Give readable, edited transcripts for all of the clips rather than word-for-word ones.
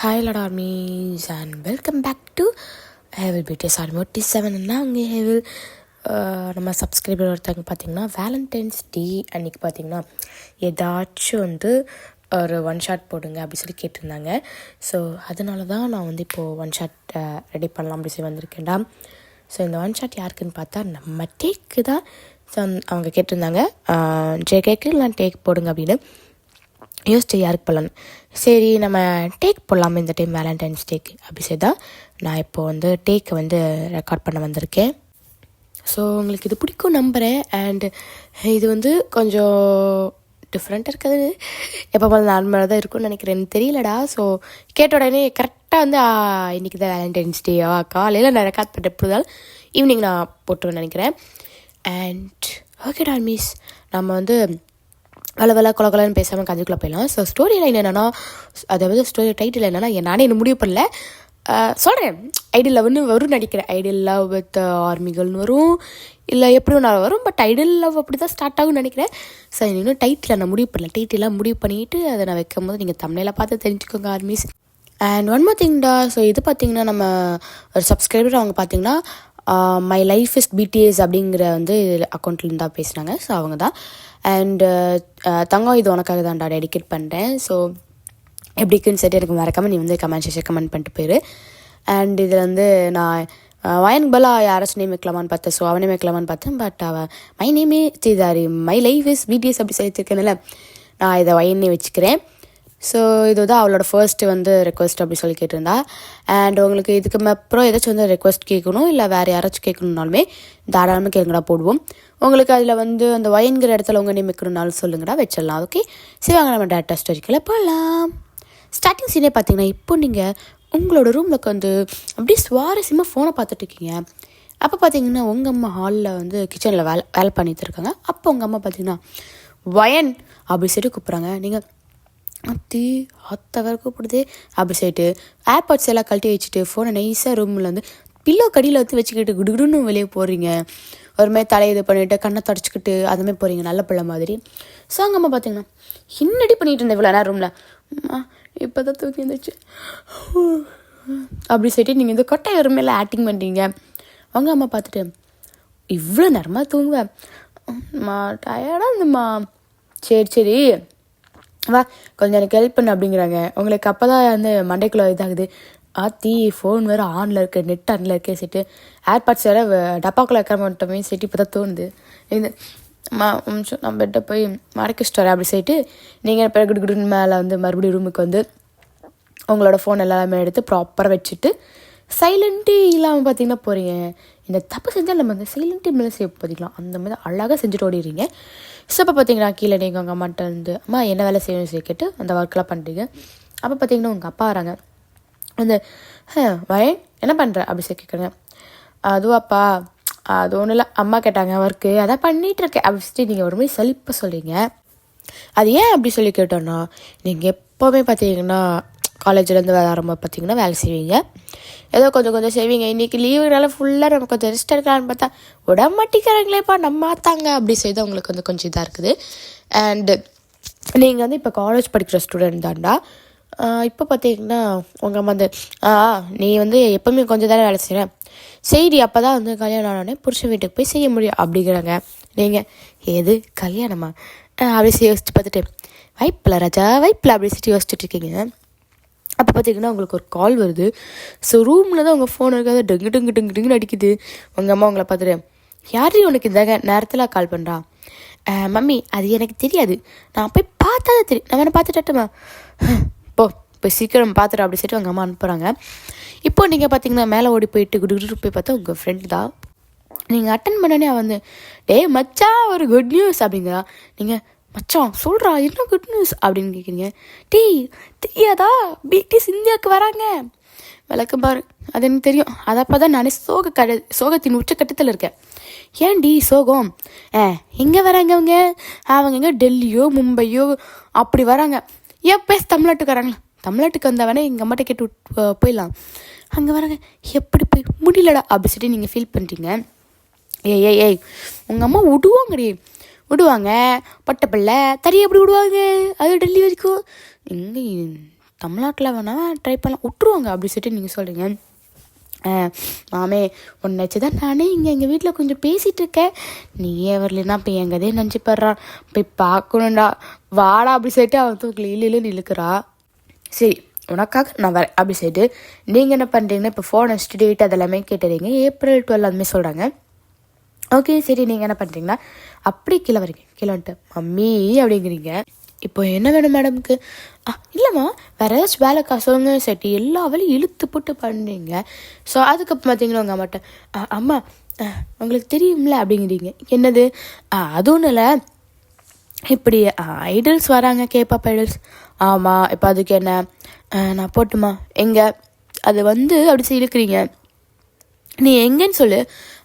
Hi Ladarmies and welcome back to Hevel BTS Automotive 7. அங்கே ஹெவில் நம்ம subscriber ஒருத்தவங்க பார்த்திங்கன்னா வேலண்டைன்ஸ் டே அன்றைக்கி பார்த்திங்கன்னா ஏதாச்சும் ஒரு ஒன் ஷாட் போடுங்க அப்படி சொல்லி கேட்டிருந்தாங்க. ஸோ அதனால தான் நான் இப்போது ஒன் ஷாட் ரெடி பண்ணலாம் அப்படி சொல்லி வந்திருக்கேன்டா. ஸோ இந்த ஒன் ஷாட் யாருக்குன்னு பார்த்தா நம்ம டேக்கு தான். ஸோ அவங்க கேட்டிருந்தாங்க கேக்கு இல்லை டேக் போடுங்க அப்படின்னு யோசிச்சு யாருக்கு போடலான்னு. சரி நம்ம டேக் போடலாமல் இந்த டைம் வேலண்டைன்ஸ் டேக்கு அப்படி சொல்லி தான் நான் இப்போது டேக்கை ரெக்கார்ட் பண்ண வந்திருக்கேன். ஸோ உங்களுக்கு இது பிடிக்கும் நம்புகிறேன். அண்டு இது கொஞ்சம் டிஃப்ரெண்ட்டாக இருக்காது, எப்போ போல நார்மலாக தான் இருக்கும்னு நினைக்கிறேன், தெரியலடா. ஸோ கேட்ட உடனே கரெக்டாக இன்றைக்கி தான் வேலண்டைன்ஸ் டேவா காலையில் நான் ரெக்கார்ட் பண்ணுற எப்படி இருந்தாலும் ஈவினிங் நான் போட்டுருவேன்னு நினைக்கிறேன். அண்ட் ஓகேடா மிஸ், நம்ம அளவெல்ல கொலன்னு பேசாமல் கதைக்குள்ளே போயிடலாம். ஸோ ஸ்டோரி லைன் என்னென்னா, அதாவது ஸ்டோரி டைட்டில் என்னென்னா, நானே என்ன முடிவு பண்ணல சொல்கிறேன். ஐடியல் லவ்னு வரும் நினைக்கிறேன். ஐடியல் லவ் வித் ஆர்மிகள்னு வரும், இல்லை எப்படியும் நான் வரும். பட் ஐடியல் லவ் அப்படி தான் ஸ்டார்ட் ஆகும்னு நினைக்கிறேன். ஸோ இன்னும் டைட்டில் நான் முடிவு பண்ணல. டைட்டிலாம் முடிவு பண்ணிவிட்டு அதை நான் வைக்கும் போது நீங்கள் தமிழில் பார்த்து தெரிஞ்சுக்கோங்க ஆர்மிஸ். அண்ட் ஒன் மோர் திங்டா, ஸோ இது பார்த்திங்கன்னா நம்ம ஒரு சப்ஸ்கிரைபர் அவங்க பார்த்திங்கன்னா மை லைஃப் இஸ் பிடிஎஸ் அப்படிங்கிற அக்கௌண்ட்லேருந்து தான் பேசுனாங்க. ஸோ அவங்க தான். அண்டு தங்கம் இது உனக்காக தான்டா டெடிகேட் பண்ணுறேன். ஸோ எப்படி இருக்குன்னு சரி எனக்கு மறக்காமல் நீ கமெண்ட் செக்ஷன் கமெண்ட் பண்ணிட்டு போயிரு. அண்ட் இதில் நான் வயனுக்கு பதிலாக யாராச்சும் நேம் வைக்கலாமான்னு பார்த்தேன். ஸோ அவனே வைக்கலாமான்னு பார்த்தேன். பட் அவன் மை நேமே செய்தாரு மை லைஃப் இஸ் பிடிஎஸ் அப்படி சொல்லியிருக்கேன்ல, நான் இதை வயனே வச்சுக்கிறேன். ஸோ இது அவளோட ஃபர்ஸ்ட்டு ரெக்வஸ்ட் அப்படி சொல்லி கேட்டிருந்தா. அண்ட் உங்களுக்கு இதுக்கு அப்புறம் ஏதாச்சும் ரெக்வஸ்ட் கேட்கணும் இல்லை வேறு யாராச்சும் கேட்கணுன்னாலுமே தாராளமாக கேளுங்கடா போடுவோம். உங்களுக்கு அதில் அந்த வயன்கிற இடத்துல உங்கள் நேம் வைக்கணுன்னாலும் சொல்லுங்கடா, வச்சிடலாம். ஓகே சரி வாங்க நம்ம டேரக்டாக ஸ்டோரிக்குள்ள போகலாம். ஸ்டார்டிங் சீனே பார்த்தீங்கன்னா, இப்போ நீங்கள் உங்களோட ரூமில் அப்படியே சுவாரஸ்யமாக ஃபோனை பார்த்துட்ருக்கீங்க. அப்போ பார்த்தீங்கன்னா உங்கள் அம்மா ஹாலில் கிச்சனில் வேலை பண்ணிட்டு இருக்காங்க. அப்போ உங்கள் அம்மா பார்த்தீங்கன்னா வயன் அப்படி சொல்லிட்டு கூப்பிட்றாங்க. நீங்கள் அத்தை வேறு கூப்பிடுது அப்படி சொல்லிட்டு ஏர்பாட்ஸ் எல்லாம் கழட்டி வச்சுட்டு ஃபோனை நைஸாக ரூமில் பில்லோ கடியில் வச்சுக்கிட்டு குடுகுடுன்னு வெளியே போகிறீங்க. ஒரு மாதிரி தலையை இது பண்ணிவிட்டு கண்ணை தொடச்சிக்கிட்டு அதுமாதிரி போகிறீங்க நல்ல பிள்ளை மாதிரி. ஸோ அங்கே அம்மா பார்த்தீங்கன்னா இன்னடி பண்ணிகிட்டு இருந்தேன் இவ்வளோ நேரம் ரூமில், இப்போ தான் தூக்கி இருந்துச்சு அப்படி சொல்லிட்டு நீங்கள் கொட்டை ரூமில் ஆக்டிங் பண்ணுறீங்க. அவங்க அம்மா பார்த்துட்டு இவ்வளோ நேரமாக தூங்குவேன் டயர்டாக இருந்தும்மா, சரி வா கொஞ்சம் எனக்கு ஹெல்ப் பண்ணு அப்படிங்கிறாங்க. உங்களுக்கு அப்போ தான் மண்டைக்குள்ளே இதாகுது, ஆத்தி ஃபோன் வேறு ஆனில் இருக்குது, நெட் ஆனில் இருக்கே சீட்டு, ஏர்பாட்ஸ் வேறு டப்பாக்குள்ளே வைக்கிற மாட்டோமே சீட்டு. இப்போ தான் தோணுது இது நான் பெட்டை போய் மறக்க ஸ்டோரி அப்படி சொல்லிட்டு நீங்கள் இப்போ குடுன்னு மேலே மறுபடியும் ரூமுக்கு உங்களோட ஃபோன் எல்லாமே எடுத்து ப்ராப்பராக வச்சுட்டு சைலண்ட்டு இல்லாமல் பார்த்தீங்கன்னா போகிறீங்க. இந்த தப்பு செஞ்சால் நம்ம சைலண்ட்டு மேலே சேவ் பண்ணிக்கலாம், அந்த மாதிரி அழகாக செஞ்சுட்டு ஓடிடுறீங்க. ஸோ அப்போ பார்த்தீங்கன்னா கீழே நீங்கள் உங்கள் அம்மாட்ட அம்மா என்ன வேலை செய்யணும்னு சொல்லி கேட்டு அந்த ஒர்க்கெலாம் பண்ணுறீங்க. அப்போ பார்த்தீங்கன்னா உங்கள் அப்பா வராங்க. வயன் என்ன பண்ணுற அப்படி சொல்லி கேட்குறேங்க. அதுவாப்பா அது ஒன்றும் இல்லை, அம்மா கேட்டாங்க ஒர்க்கு அதான் பண்ணிகிட்டு இருக்கேன் அப்படி சொல்லி நீங்கள் ஒரு மாதிரி சலிப்பாக சொல்கிறீங்க. அது ஏன் அப்படி சொல்லி கேட்டோன்னா, நீங்கள் எப்போவுமே பார்த்தீங்கன்னா காலேஜ்லேருந்து வேலை ஆரம்பம் பார்த்தீங்கன்னா வேலை செய்வீங்க, ஏதோ கொஞ்சம் செய்வீங்க. இன்றைக்கி லீவுனால ஃபுல்லாக நம்ம கொஞ்சம் ரெஸ்ட் எடுக்கலான்னு பார்த்தா உடம்பட்டிக்கிறாங்களேப்பா நம்ம தாங்க அப்படி செய்து உங்களுக்கு கொஞ்சம் இதாக இருக்குது. அண்டு நீங்கள் இப்போ காலேஜ் படிக்கிற ஸ்டூடெண்ட் தான்டா. இப்போ பார்த்தீங்கன்னா உங்கள் அம்மா நீ எப்போவுமே கொஞ்சம் தானே வேலை செய்கிறேன், செய்தி அப்போ தான் கல்யாணம் ஆனோடனே புருஷன் வீட்டுக்கு போய் செய்ய முடியும் அப்படிங்கிறாங்க. நீங்கள் எது கல்யாணமா அப்படி யோசிச்சு பார்த்துட்டு வைப்பில் ராஜா வைப்பில் அப்படி சொல்லி யோசிச்சுட்டு இருக்கீங்க. அப்போ பார்த்தீங்கன்னா உங்களுக்கு ஒரு கால் வருது. ஸோ ரூமில் தான் உங்கள் ஃபோன் இருக்காது, டங்குன்னு அடிக்குது. உங்கள் அம்மா உங்களை பார்த்துட்டு யாரையும் உனக்கு இந்த நேரத்தில் கால் பண்ணுறா? மம்மி அது எனக்கு தெரியாது, நான் போய் பார்த்தா தான் தெரியும், நான் வேணா பார்த்துட்டேம்மா, போய் சீக்கிரம் பார்த்துட்டு அப்படி சொல்லிட்டு உங்கள் அம்மா அனுப்புகிறாங்க. இப்போ நீங்கள் பார்த்தீங்கன்னா மேலே ஓடி போயிட்டு குடு போய் பார்த்தா உங்கள் ஃப்ரெண்டு தான். நீங்கள் அட்டன் பண்ணனே டேய் மச்சா ஒரு குட் நியூஸ் அப்படிங்கிறா. நீங்கள் மச்சான் சொல்கிறா என்ன குட் நியூஸ் அப்படின்னு கேட்குறீங்க. தெரியாதா பிடிஎஸ் இந்தியாவுக்கு வராங்க, விளக்கம் பாரு அது எனக்கு தெரியும், அதை அப்போ தான் நான் சோகத்தின் உச்சக்கட்டத்தில் இருக்கேன். ஏன்டி சோகம்? எங்கே வராங்க அவங்க எங்கே டெல்லியோ மும்பையோ அப்படி வராங்க. பேச தமிழ்நாட்டுக்கு வராங்களா? தமிழ்நாட்டுக்கு வந்தவனே எங்கள் அம்மாட்ட கேட்டு போயிடலாம், அங்கே வராங்க எப்படி போய் முடியலடா அப்படி சொல்லி நீங்கள் ஃபீல் பண்ணுறீங்க. ஏய் உங்கள் அம்மா விடுவாங்க பட்ட பிள்ளை தறி எப்படி விடுவாங்க, அது டெல்லி வரைக்கும் எங்கே தமிழ்நாட்டில் வேணால் ட்ரை பண்ணலாம், விட்ருவாங்க அப்படி சொல்லிட்டு நீங்கள் சொல்கிறீங்க. மாமே உன்னை வச்சு தான் நானே இங்கே எங்கள் வீட்டில் கொஞ்சம் பேசிகிட்டு இருக்கேன், நீயே வரலன்னா இப்போ என் கதையை நினச்சிப்படுறான், போய் பார்க்கணுண்டா வாடா அப்படி சொல்லிட்டு அவன் தூக்கில் இல்லைன்னு இழுக்கிறா. சரி உனக்காக நான் வரேன் அப்படி சொல்லிட்டு நீங்கள் என்ன பண்ணுறீங்கன்னா இப்போ ஃபோன் வச்சுட்டு டேட் அதெல்லாமே கேட்டுறீங்க. April 12 அதுமாதிரி சொல்கிறாங்க. ஓகே சரி, நீங்கள் என்ன பண்ணுறீங்கன்னா அப்படி கீழே வரீங்க. கீழே வந்துட்டு மம்மி அப்படிங்கிறீங்க. இப்போ என்ன வேணும் மேடம்க்கு? இல்லைம்மா வேறு ஏதாச்சும் வேலை காசுங்க சட்டி எல்லா வேலையும் இழுத்து போட்டு பண்ணுறீங்க. ஸோ அதுக்கப்புறம் பார்த்தீங்கன்னா உங்கள் அம்மாட்ட அம்மா உங்களுக்கு தெரியும்ல அப்படிங்கிறீங்க. என்னது? அது ஒன்றும் இல்லை, இப்படி ஐடல்ஸ் வராங்க, கேபாப் ஐடல்ஸ். ஆமாம், இப்போ அதுக்கு என்ன நான் போட்டுமா எங்கே அது வந்து அப்படி இழுக்கிறீங்க. நீ எங்கேன்னு சொல்லு,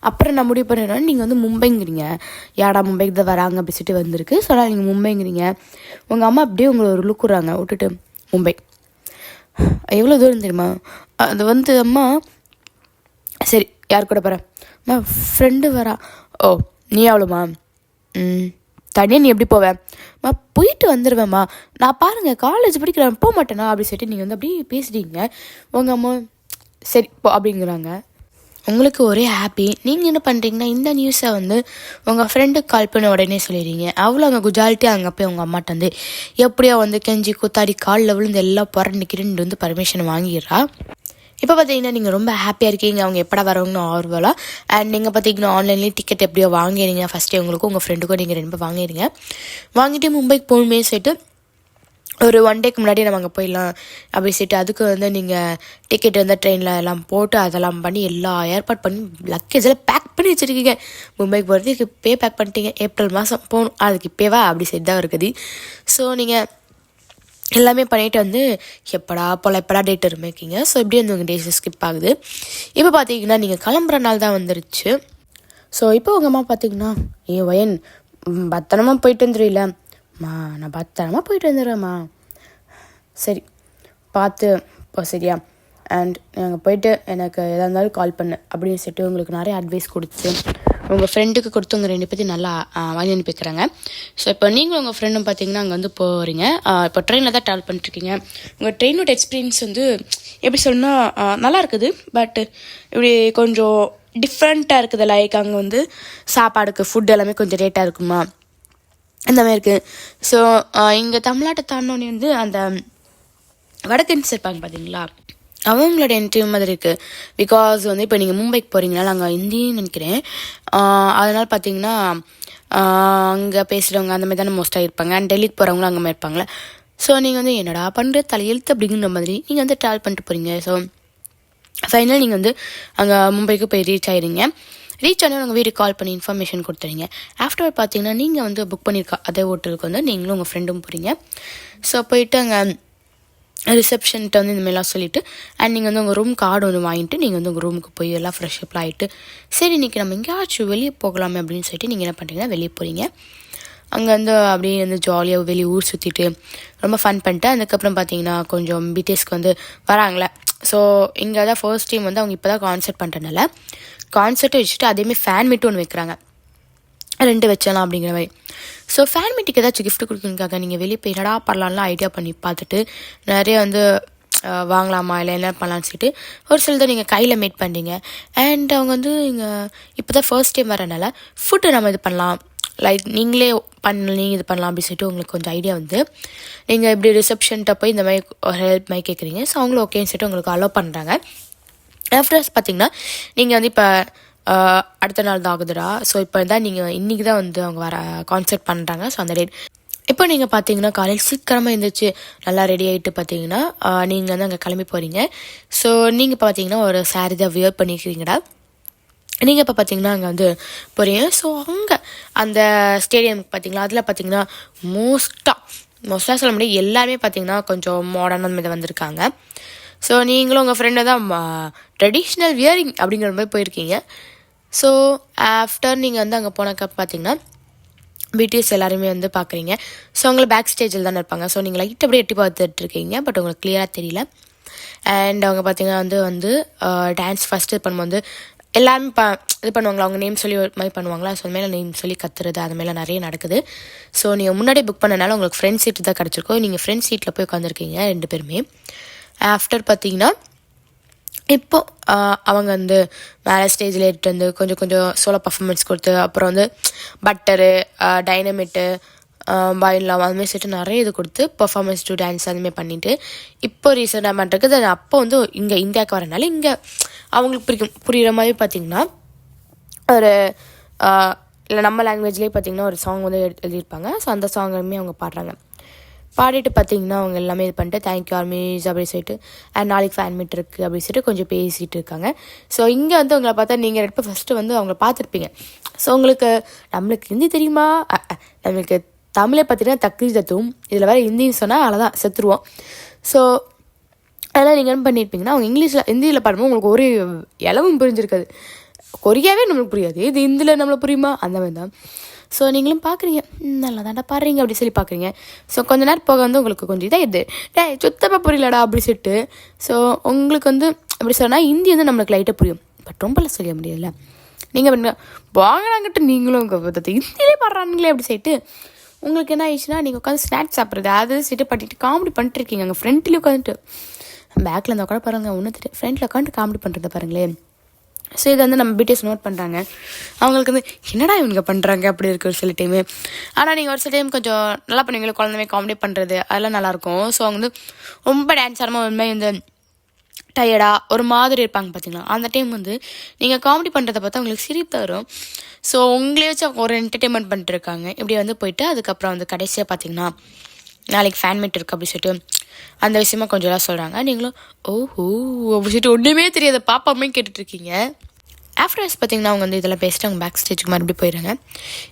அப்புறம் நான் முடிவு பண்ணுறேன்னா நீங்கள் வந்து மும்பைங்கிறீங்க. யாடா மும்பைக்கு தான் வராங்க அப்படி சொல்லிட்டு வந்திருக்கு, ஸோ நீங்கள் மும்பைங்கிறீங்க. உங்கள் அம்மா அப்படியே உங்களை ஒரு லுக் விட்றாங்க, விட்டுட்டு மும்பை எவ்வளோ தூரம் தெரியுமா? அது வந்து அம்மா சரி யார் கூட போகிறேன்? அம்மா ஃப்ரெண்டு வரா. ஓ நீ எவ்வளோம்மா? தனியாக நீ எப்படி போவேன்? போயிட்டு வந்துடுவேம்மா, நான் பாருங்கள் காலேஜ் படிக்கிறேன் போக மாட்டேனா அப்படி சொல்லிட்டு நீங்கள் வந்து அப்படியே பேசுகிறீங்க. உங்கள் அம்மா சரி போ அப்படிங்கிறாங்க. உங்களுக்கு ஒரே ஹாப்பி. நீங்கள் என்ன பண்ணுறீங்கன்னா இந்த நியூஸை வந்து உங்கள் ஃப்ரெண்டுக்கு கால் பண்ண உடனே சொல்லிடுறீங்க. அவ்வளோ அங்கே குஜாலிட்டி அங்கே போய் உங்கள் அம்மாட்ட வந்து எப்படியோ வந்து கெஞ்சி கூத்தாடி காலில் விழுந்து எல்லாம் புறண்டிக்கிறேன்னு வந்து பர்மிஷன் வாங்கிடுறா. இப்போ பார்த்தீங்கன்னா நீங்கள் ரொம்ப ஹாப்பியாக இருக்கீங்க, அவங்க எப்படா வரவங்கன்னு ஆர்வலாக. அண்ட் நீங்கள் பார்த்தீங்கன்னா ஆன்லைன்லேயும் டிக்கெட் எப்படியோ வாங்கிடுறீங்க. ஃபஸ்ட்டு உங்களுக்கும் உங்கள் ஃப்ரெண்டுக்கும் நீங்கள் 2 வாங்கிடுங்க. வாங்கிட்டு மும்பைக்கு போகணுமே சொல்லிட்டு ஒரு 1 டேக்கு முன்னாடி நம்ம அங்கே போயிடலாம் அப்படி சொல்லிட்டு அதுக்கு வந்து நீங்கள் டிக்கெட் வந்து ட்ரெயினில் எல்லாம் போட்டு அதெல்லாம் பண்ணி எல்லா ஏற்பாடு பண்ணி லக்கேஜெல்லாம் பேக் பண்ணி வச்சுருக்கீங்க. மும்பைக்கு போகிறதுக்கு இப்போயே பேக் பண்ணிட்டீங்க. ஏப்ரல் மாதம் போகணும், அதுக்கு இப்போவா அப்படி சொல்லிட்டு தான் இருக்குது. ஸோ நீங்கள் எல்லாமே பண்ணிவிட்டு வந்து எப்படா டேட் இருக்கீங்க. ஸோ இப்படி வந்து உங்கள் டேஸ் ஸ்கிப் ஆகுது. இப்போ பார்த்தீங்கன்னா நீங்கள் கிளம்புற நாள் தான் வந்துருச்சு. ஸோ இப்போ உங்கள் அம்மா பார்த்தீங்கன்னா வயன் பத்திரமா போயிட்டு வந்துடுவீல? நான் பத்திரமா போயிட்டு வந்துடுறேம்மா. சரி பார்த்து இப்போ சரியா? அண்ட் நாங்கள் போயிட்டு எனக்கு எதாக இருந்தாலும் கால் பண்ணு அப்படின்னு சொல்லிட்டு உங்களுக்கு நிறைய அட்வைஸ் கொடுத்து உங்கள் ஃப்ரெண்டுக்கு கொடுத்து உங்கள் 2 பேர்த்தையும் நல்லா வாங்கி அனுப்பிக்கிறாங்க. ஸோ இப்போ நீங்களும் உங்கள் ஃப்ரெண்டும் பார்த்தீங்கன்னா அங்கே வந்து போகிறீங்க. இப்போ ட்ரெயினில் தான் ட்ராவல் பண்ணிட்டுருக்கீங்க. உங்கள் ட்ரெயினோட எக்ஸ்பீரியன்ஸ் வந்து எப்படி சொல்லணும்னா நல்லா இருக்குது, பட் இப்படி கொஞ்சம் டிஃப்ரெண்ட்டாக இருக்குது. லைக் அங்கே வந்து சாப்பாடுக்கு ஃபுட் எல்லாமே கொஞ்சம் ரேட்டாக இருக்குமா அந்த மாதிரி இருக்குது. ஸோ இங்கே தமிழ்நாட்டை தாண்டோன்னே வந்து அந்த வடக்கன்ஸ் இருப்பாங்க பார்த்தீங்களா, அவங்களோட என்ட்ரி மாதிரி இருக்குது. பிகாஸ் வந்து இப்போ நீங்கள் மும்பைக்கு போகிறீங்கனால அங்கே ஹிந்தின்னு நினைக்கிறேன். அதனால் பார்த்தீங்கன்னா அங்கே பேசுகிறவங்க அந்த மாதிரி தானே மோஸ்ட்டாக இருப்பாங்க. அண்ட் டெல்லிக்கு போகிறவங்களும் அங்கே மாதிரி இருப்பாங்களே. ஸோ நீங்கள் வந்து என்னடா பண்ணுற தலையெழுத்து அப்படிங்கிற மாதிரி நீங்கள் வந்து ட்ராவல் பண்ணிட்டு போகிறீங்க. ஸோ ஃபைனல் நீங்கள் வந்து அங்கே மும்பைக்கு போய் ரீச் ஆகிடுங்க. ரீச் ஆனால் உங்கள் வீட்டுக்கு கால் பண்ணி இன்ஃபர்மேஷன் கொடுத்துறீங்க. ஆஃப்டர் பார்த்தீங்கன்னா நீங்கள் வந்து புக் பண்ணியிருக்கா அதே ஹோட்டலுக்கு வந்து நீங்களும் உங்கள் ஃப்ரெண்டும் போகிறீங்க. ஸோ போயிட்டு அங்கே ரிசப்ஷன்கிட்ட வந்து இந்தமாதிரிலாம் சொல்லிவிட்டு அண்ட் நீங்கள் வந்து உங்கள் ரூம் கார்டு வந்து வாங்கிட்டு நீங்கள் வந்து உங்கள் ரூமுக்கு போய் எல்லாம் ஃப்ரெஷ்அப்லாம் ஆகிட்டு சரி இன்றைக்கி நம்ம எங்கேயாச்சும் வெளியே போகலாமே அப்படின்னு சொல்லிட்டு நீங்கள் என்ன பண்ணுறீங்கன்னா வெளியே போகிறீங்க. அங்கே வந்து அப்படியே வந்து ஜாலியாக வெளியே ஊர் சுற்றிட்டு ரொம்ப ஃபன் பண்ணிட்டு அதுக்கப்புறம் பார்த்தீங்கன்னா கொஞ்சம் பிடிஎஸ்க்கு வந்து வராங்களே. ஸோ இங்கே தான் ஃபர்ஸ்ட் டைம் வந்து அவங்க இப்போ தான் கான்சர்ட் பண்ணுறதுனால கான்சர்ட்டை வச்சுட்டு அதேமாதிரி ஃபேன் மீட்டும் ஒன்று வைக்கிறாங்க, 2 வச்சலாம் அப்படிங்கிற மாதிரி. ஸோ ஃபேன் மீட்டுக்கு ஏதாச்சும் கிஃப்ட் கொடுக்குறதுக்காக நீங்கள் வெளியே போய் என்னடா பண்ணலாம்லாம் ஐடியா பண்ணி பார்த்துட்டு நிறைய வந்து வாங்கலாமா இல்லை என்ன பண்ணலான்னு சொல்லிட்டு ஒரு சிலதை நீங்கள் கையில் மேட் பண்ணுறீங்க. அண்ட் அவங்க வந்து இங்கே இப்போ தான் ஃபர்ஸ்ட் டைம் வரனால ஃபுட்டு நம்ம இது பண்ணலாம், லைக் நீங்களே பண்ணலாம் இது பண்ணலாம் அப்படின்னு சொல்லிட்டு உங்களுக்கு கொஞ்சம் ஐடியா வந்து நீங்கள் இப்படி ரிசப்ஷன்கிட்ட போய் இந்த மாதிரி ஹெல்ப் மாதிரி கேட்குறீங்க. ஸோ அவங்களும் ஓகேன்னு சொல்லிட்டு உங்களுக்கு அலோவ் பண்ணுறாங்க. ஆஃப்டர்ஸ் பார்த்தீங்கன்னா நீங்கள் வந்து இப்போ அடுத்த நாள் தான் ஆகுதுடா. ஸோ இப்போ தான் நீங்கள் இன்றைக்கி தான் வந்து அவங்க வர கான்சர்ட் பண்ணுறாங்க. ஸோ அந்த டேட் இப்போ நீங்கள் பார்த்தீங்கன்னா காலையில் சீக்கிரமாக எழுந்திரிச்சு நல்லா ரெடி ஆகிட்டு பார்த்தீங்கன்னா நீங்கள் வந்து அங்கே கிளம்பி போகிறீங்க. ஸோ நீங்கள் பார்த்தீங்கன்னா ஒரு சாரி தான் வியர் பண்ணிக்கிறீங்கடா. நீங்கள் இப்போ பார்த்தீங்கன்னா அங்கே வந்து போகிறீங்க. ஸோ அங்கே அந்த ஸ்டேடியம் பார்த்தீங்களா, அதில் பார்த்தீங்கன்னா மோஸ்ட்டாக சொல்ல முடியாது எல்லாருமே பார்த்தீங்கன்னா கொஞ்சம் மாடர்னாக அந்த மாதிரி வந்திருக்காங்க. ஸோ நீங்களும் உங்கள் ஃப்ரெண்டை தான் ட்ரெடிஷ்னல் வியரிங் அப்படிங்கிற மாதிரி போயிருக்கீங்க. ஸோ ஆஃப்டர் நீங்கள் வந்து அங்கே போனக்க பார்த்தீங்கன்னா பிடிஎஸ் எல்லாருமே வந்து பார்க்குறீங்க. ஸோ அவங்களை பேக் ஸ்டேஜில் தானே இருப்பாங்க. ஸோ நீங்கள் லைட் அப்படியே எட்டி பார்த்துட்ருக்கீங்க, பட் உங்களுக்கு கிளியராக தெரியல. அண்ட் அவங்க பார்த்தீங்கன்னா வந்து டான்ஸ் ஃபஸ்ட்டு பண்ணும்போது எல்லாருமே இது பண்ணுவாங்களா, அவங்க நேம் சொல்லி ஒரு மாதிரி பண்ணுவாங்களா, ஸோ மேலே நேம் சொல்லி கத்துறது அது மேலே நிறைய நடக்குது. ஸோ நீங்கள் முன்னாடியே புக் பண்ணனால உங்களுக்கு ஃப்ரெண்ட் சீட்டு தான் கிடச்சிருக்கோம். நீங்கள் ஃப்ரெண்ட் சீட்டில் போய் உட்காந்துருக்கீங்க 2 பேருமே. ஆஃப்டர் பார்த்தீங்கன்னா இப்போ அவங்க வந்து மேலே ஸ்டேஜில் ஏறிட்டு வந்து கொஞ்சம் கொஞ்சம் சோலோ பர்ஃபார்மன்ஸ் கொடுத்து, அப்புறம் வந்து பட்டரு, டைனமிட்டு, வயலாம் அதுமாதிரி சொல்லிட்டு நிறைய இது கொடுத்து பர்ஃபார்மன்ஸ் டு டான்ஸ் அதுமாதிரி பண்ணிவிட்டு இப்போ ரீசெண்டாக பண்ணுறது. அது அப்போ வந்து இங்கே இந்தியாவுக்கு வரனால இங்கே அவங்களுக்கு புரிகிற மாதிரி பார்த்திங்கன்னா ஒரு இல்லை நம்ம லாங்குவேஜ்லேயே பார்த்திங்கன்னா ஒரு சாங் வந்து எழுதியிருப்பாங்க. ஸோ அந்த சாங்குமே அவங்க பாடுறாங்க. பாடிட்டு பார்த்திங்கன்னா அவங்க எல்லாமே இது பண்ணிட்டு தேங்க்யூ ஆர்மிஸ் அப்படி சொல்லிட்டு அண்ட் நாளைக்கு ஃபேன் மீட் இருக்குது அப்படி சொல்லிட்டு கொஞ்சம் பேசிகிட்டு இருக்காங்க. ஸோ இங்கே வந்து அவங்கள பார்த்தா நீங்கள் ரெண்டு ஃபஸ்ட்டு வந்து அவங்கள பார்த்துருப்பீங்க. ஸோ உங்களுக்கு நம்மளுக்கு ஹிந்தி தெரியுமா, நம்மளுக்கு தமிழை பார்த்தீங்கன்னா தக்ரீ தத்துவம், இதில் வேறு ஹிந்தின்னு சொன்னால் அவ்வளோதான் செத்துருவோம். ஸோ அதெல்லாம் நீங்கள் என்ன பண்ணியிருப்பீங்கன்னா அவங்க ஹிந்தியில் பாடும்போது உங்களுக்கு ஒரு இலவும் புரிஞ்சிருக்காது. கொரியாவே நம்மளுக்கு புரியாது, இது ஹிந்தியில் நம்மளுக்கு புரியுமா அந்த மாதிரி தான். ஸோ நீங்களும் பார்க்குறீங்க, நல்லா தாண்டா பாடுறீங்க அப்படி சொல்லி பார்க்குறீங்க. ஸோ கொஞ்ச நேரம் போக வந்து உங்களுக்கு கொஞ்சம் இதாக இது சுத்தமாக புரியலடா அப்படி சொல்லிட்டு. ஸோ உங்களுக்கு வந்து அப்படி சொன்னால் ஹிந்தி வந்து நம்மளுக்கு லைட்டாக புரியும், பட் ரொம்பலாம் சொல்ல முடியல. நீங்கள் பண்ணுங்க வாங்கினாங்கிட்ட நீங்களும் உங்கள் ஹிந்திலே பாடுறானுங்களே அப்படி சொல்லிட்டு உங்களுக்கு என்ன ஆயிடுச்சுன்னா நீங்கள் உட்காந்து ஸ்நாக்ஸ் சாப்பிட்றது அது சிட்டு பண்ணிட்டு காமெடி பண்ணிட்டுருக்கீங்க. அங்கே ஃப்ரெண்ட்லேயும் உட்காந்துட்டு பேக்கில் இருந்தால் கூட பாருங்கள் ஒன்றும் தெரியும், ஃப்ரெண்டில் உட்காந்து காமெடி பண்ணுறத பாருங்களேன். ஸோ இதை வந்து நம்ம பிடிஎஸ் நோட் பண்ணுறாங்க. அவங்களுக்கு வந்து என்னடா இவங்க பண்ணுறாங்க அப்படி இருக்குது ஒரு சில டைமு. ஆனால் நீங்கள் ஒரு சில டைம் கொஞ்சம் நல்லா பண்ணுவீங்களா, குழந்தைமே காமெடி பண்ணுறது அதெல்லாம் நல்லாயிருக்கும். ஸோ அவங்க வந்து ரொம்ப டான்ஸ் ஆடாமல் ஒரு மாதிரி இந்த டயர்டாக ஒரு மாதிரி இருப்பாங்க பார்த்தீங்களா, அந்த டைம் வந்து நீங்கள் காமெடி பண்ணுறதை பார்த்தா உங்களுக்கு சிரிப்பு வரும். ஸோ உங்களே வச்சு அவங்க ஒரு என்டர்டெயின்மெண்ட் பண்ணிட்டுருக்காங்க. இப்படி வந்து போயிட்டு அதுக்கப்புறம் வந்து கடைசியாக பார்த்தீங்கன்னா நாளைக்கு ஃபேன் மீட் இருக்குது அப்படி சொல்லிட்டு அந்த விஷயமா கொஞ்சம் எல்லாம் சொல்கிறாங்க. நீங்களும் ஓஹோ அப்படி சொல்லிட்டு ஒன்றுமே தெரியாத பாப்பாமே கேட்டுட்ருக்கீங்க. ஆஃப்டர்ஸ் பார்த்தீங்கன்னா அவங்க வந்து இதெல்லாம் பேசிட்டு அவங்க பேக் ஸ்டேஜுக்கு மறுபடியும் போயிடுறாங்க.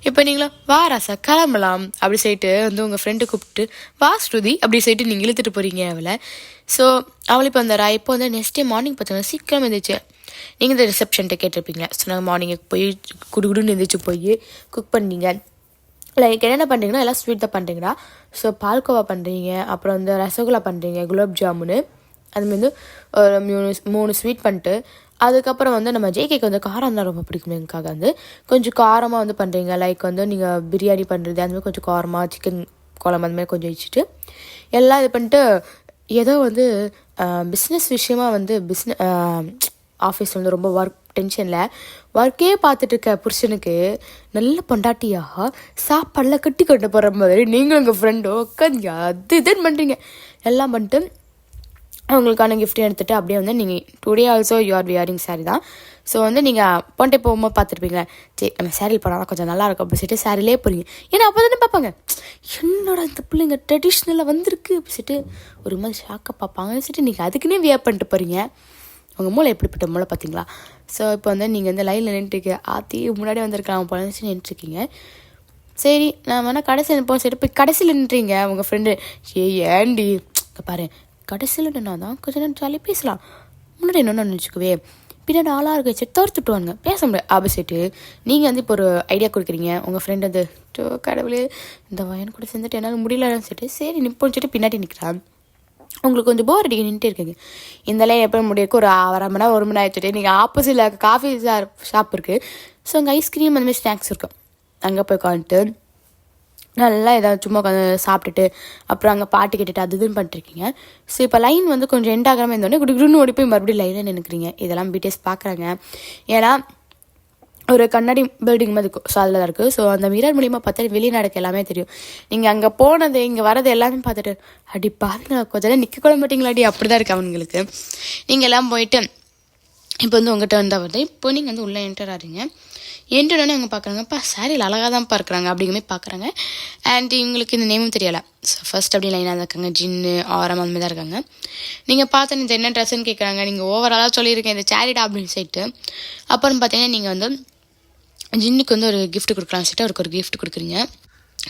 இப்போ நீங்களும் வா ராசா கிளம்பலாம் அப்படி சொல்லிட்டு வந்து உங்கள் ஃப்ரெண்டு கூப்பிட்டு வா ஸ்ருதி அப்படி சொல்லிட்டு நீங்கள் இழுத்துட்டு போகிறீங்க அவளை. ஸோ அவளை இப்போ வந்துடுறா. இப்போ வந்து நெக்ஸ்ட் டே மார்னிங் பார்த்தீங்கன்னா சீக்கிரம் எழுந்திரிச்சு நீங்கள் இந்த ரிசப்ஷன்ட்டு கேட்டிருப்பீங்க. ஸோ நாங்கள் மார்னிங்கு போய் குடுகுடுன்னு எழுந்திரிச்சு போய் குக் பண்ணீங்க. லைக் என்னென்ன பண்ணுறீங்கன்னா எல்லாம் ஸ்வீட் தான் பண்ணுறீங்களா. ஸோ பால்கோவா பண்ணுறீங்க, அப்புறம் வந்து ரசகுல்லா பண்ணுறீங்க, குலாப் ஜாமுனு, அதுமாரி வந்து ஒரு 3 ஸ்வீட் பண்ணிட்டு அதுக்கப்புறம் வந்து நம்ம ஜேகேக்கு வந்து காரம் தான் ரொம்ப பிடிக்கும் எங்களுக்காக வந்து கொஞ்சம் காரமாக வந்து பண்ணுறீங்க. லைக் வந்து நீங்கள் பிரியாணி பண்ணுறது அதுமாதிரி கொஞ்சம் காரமாக சிக்கன் குழம்பு அதுமாதிரி கொஞ்சம் வச்சுட்டு எல்லாம் இது பண்ணிட்டு ஏதோ வந்து பிஸ்னஸ் விஷயமா வந்து ஆஃபீஸ் வந்து ரொம்ப ஒர்க் டென்ஷனில் ஒர்க்கே பார்த்துட்டு இருக்க புருஷனுக்கு நல்ல பொண்டாட்டியாக சாப்பாடெலாம் கட்டி கொண்டு போகிற மாதிரி நீங்களும் உங்கள் ஃப்ரெண்டோ உட்காந்து அது இதுன்னு பண்ணுறீங்க. எல்லாம் பண்ணிட்டு அவங்களுக்கான கிஃப்ட்டும் எடுத்துகிட்டு அப்படியே வந்து நீங்கள் today also you are wearing sari தான். ஸோ வந்து நீங்கள் போன்ட்டே போகும்போது பார்த்துருப்பீங்க, சரி நம்ம சாரியில் போனால் கொஞ்சம் நல்லாயிருக்கும் அப்படி சொல்லிட்டு சாரிலே போகிறீங்க. ஏன்னா அப்போ தானே பார்ப்பாங்க என்னோட இந்த பிள்ளைங்க ட்ரெடிஷ்னலாக வந்திருக்கு அப்படி சொல்லிட்டு ஒரு மாதிரி ஷாக்காக பார்ப்பாங்க. சொல்லிட்டு நீங்கள் அதுக்குன்னே வியர் பண்ணிட்டு போகிறீங்க. உங்கள் மூளை எப்படிப்பட்ட மூளை பார்த்தீங்களா. ஸோ இப்போ வந்து நீங்கள் இந்த லைனில் நின்றுருக்கு ஆற்றி முன்னாடி வந்திருக்கலாம் போல நின்றுருக்கீங்க. சரி நான் வேணால் கடைசியில் நிற்போம் சரி போய் கடைசியில் நின்றுறீங்க. உங்கள் ஃப்ரெண்டு ஏண்டி பாரு கடைசியில் நின்னா தான் கொஞ்சம் நேரம் ஜாலியாக பேசலாம், முன்னாடி என்னென்னு நினச்சிக்குவே பின்னாடி ஆளாக இருக்க சரி தோர்த்துட்டுவாங்க பேச முடியாது ஆப்போசிட்டு. நீங்கள் வந்து இப்போ ஒரு ஐடியா கொடுக்குறீங்க, உங்கள் ஃப்ரெண்டு வந்து கடவுளே இந்த வயன் கூட சேர்ந்துட்டு என்னால் முடியலன்னு சொல்லிட்டு சரி நிற்போன்னு சொல்லிட்டு பின்னாடி நிற்கிறான். உங்களுக்கு கொஞ்சம் போர் அடிக்க நின்றுட்டு இருக்குங்க. இந்த லைன் எப்போ முடியிருக்கு ஒரு 1/2 மணி நேரம் 1 மணி ஆகிடுச்சுட்டு நீங்கள் ஆப்போசிட்டில் காஃபி ஷாப் இருக்குது. ஸோ அங்கே ஐஸ்கிரீம் அந்தமாதிரி ஸ்நாக்ஸ் இருக்கும், அங்கே போய் உட்காந்துட்டு நல்லா ஏதாவது சும்மா உட்காந்து சாப்பிட்டுட்டு அப்புறம் அங்கே பாட்டு கேட்டுட்டு அது இதுன்னு பண்ணிட்டுருக்கீங்க. ஸோ இப்போ லைன் வந்து கொஞ்சம் எண்ட் ஆகாமல் இருந்தோடனே குடுன்னு ஓடி போய் மறுபடியும் லைனில் நினைக்கிறீங்க. இதெல்லாம் பிடிஎஸ் பார்க்குறாங்க. ஏன்னா ஒரு கண்ணாடி பில்டிங் மாதிரி இருக்கும், ஸோ அதில் தான் இருக்குது. ஸோ அந்த மிரர் மூலிமா பார்த்தா வெளியே நடக்க எல்லாமே தெரியும். நீங்கள் அங்கே போனது இங்கே வரது எல்லாமே பார்த்துட்டு அடி பாருங்க கொஞ்சம் நேரம் நிற்க கூட மாட்டிங்களாடி அப்படி தான் இருக்குது அவங்களுக்கு. நீங்கள் எல்லாம் போயிட்டு இப்போ வந்து உங்கள்கிட்ட வந்தால் வருது. இப்போ நீங்கள் வந்து உள்ளே என்டர் ஆகிறீங்க. என்டர்னே அவங்க பார்க்குறாங்கப்பா சாரியில் அழகாக தான் பார்க்குறாங்க அப்படிங்குமே பார்க்குறாங்க. அண்ட் இவங்களுக்கு இந்த நேமும் தெரியலை. ஸோ ஃபர்ஸ்ட் அப்படி லைனாக இருக்காங்க, ஜின்னு ஆரம் அந்த மாதிரி தான் இருக்காங்க. நீங்கள் பார்த்து இந்த என்ன ட்ரெஸ்ஸுன்னு கேட்குறாங்க. நீங்கள் ஓவராலாக சொல்லியிருக்கேன் இந்த சேரிடா அப்படின்னு சொல்லிட்டு. அப்புறம் பார்த்தீங்கன்னா நீங்கள் வந்து ஜின்னுக்கு வந்து ஒரு கிஃப்ட் கொடுக்கலாம்னு சொல்லிட்டு அவருக்கு ஒரு கிஃப்ட் கொடுக்குறீங்க.